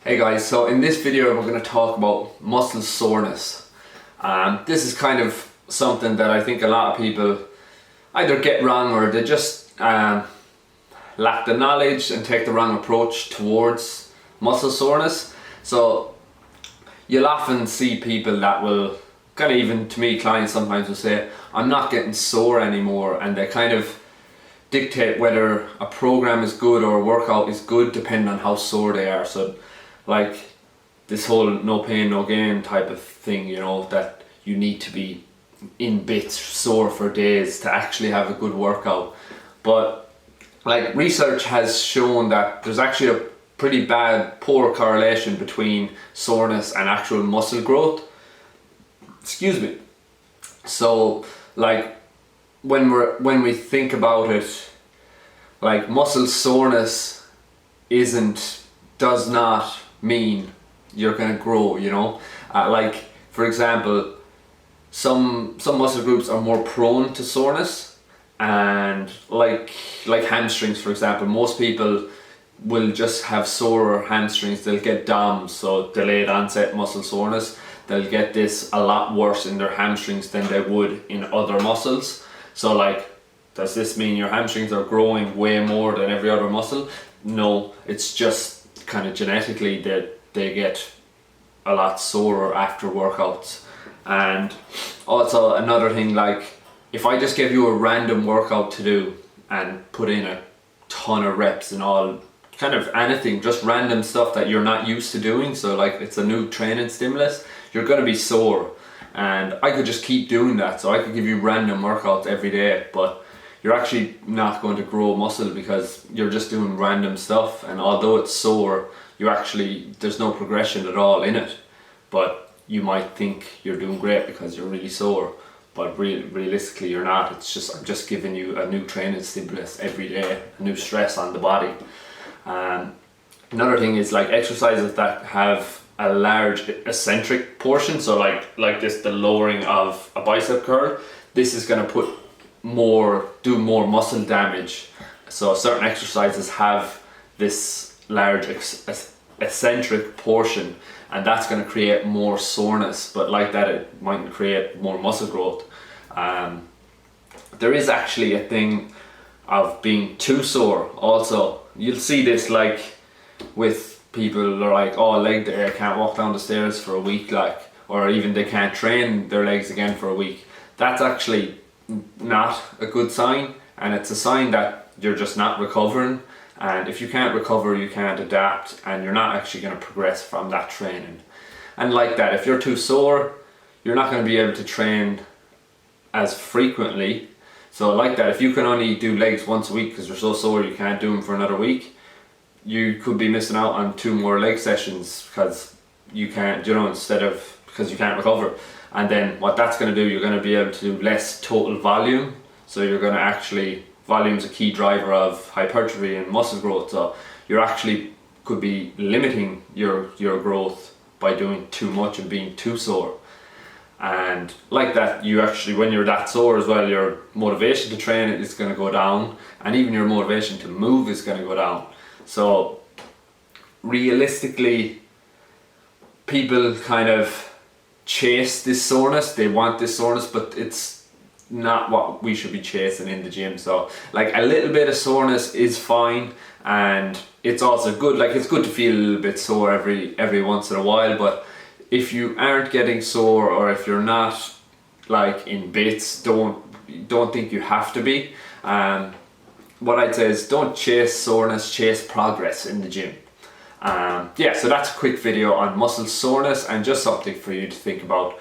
Hey guys, so in this video we're going to talk about muscle soreness. This is kind of something that I think a lot of people either get wrong or they just lack the knowledge and take the wrong approach towards muscle soreness. So you'll often see people that will, kind of even to me, clients sometimes will say, I'm not getting sore anymore, and they kind of dictate whether a program is good or a workout is good depending on how sore they are. So like this whole no pain no gain type of thing, you know, that you need to be in bits sore for days to actually have a good workout. But like research has shown that there's actually a pretty poor correlation between soreness and actual muscle growth. Excuse me. So like when we think about it, like muscle soreness does not mean you're gonna grow, you know. Like for example, some muscle groups are more prone to soreness, and like hamstrings for example, most people will just have sore hamstrings. They'll get DOMS, so delayed onset muscle soreness. They'll get this a lot worse in their hamstrings than they would in other muscles. So like, does this mean your hamstrings are growing way more than every other muscle? No, it's just kind of genetically that they get a lot sorer after workouts. And also another thing, like if I just gave you a random workout to do and put in a ton of reps and all kind of anything, just random stuff that you're not used to doing, so like it's a new training stimulus, you're going to be sore. And I could just keep doing that, so I could give you random workouts every day, but you're actually not going to grow muscle because you're just doing random stuff. And although it's sore, there's no progression at all in it, but you might think you're doing great because you're really sore, but realistically you're not. It's just, I'm just giving you a new training stimulus every day, a new stress on the body. Another thing is like exercises that have a large eccentric portion, so like this, the lowering of a bicep curl, this is going to do more muscle damage. So certain exercises have this large eccentric portion, and that's going to create more soreness, but like that it might create more muscle growth. There is actually a thing of being too sore also. You'll see this like with people are like, oh, leg day, I can't walk down the stairs for a week, like, or even they can't train their legs again for a week. That's actually not a good sign, and it's a sign that you're just not recovering. And if you can't recover, you can't adapt, and you're not actually going to progress from that training. And like that, if you're too sore, you're not going to be able to train as frequently. So like that, if you can only do legs once a week because you're so sore you can't do them for another week, you could be missing out on 2 more leg sessions because you can't, you know, because you can't recover. And then what that's going to do, you're going to be able to do less total volume. So you're going to actually, volume is a key driver of hypertrophy and muscle growth. So you're actually could be limiting your growth by doing too much and being too sore. And like that, you actually, when you're that sore as well, your motivation to train is going to go down, and even your motivation to move is going to go down. So realistically, people kind of chase this soreness, they want this soreness, but it's not what we should be chasing in the gym. So like a little bit of soreness is fine, and it's also good, like it's good to feel a little bit sore every once in a while. But if you aren't getting sore, or if you're not like in bits, don't think you have to be. What I'd say is don't chase soreness, chase progress in the gym. Yeah, so that's a quick video on muscle soreness and just something for you to think about.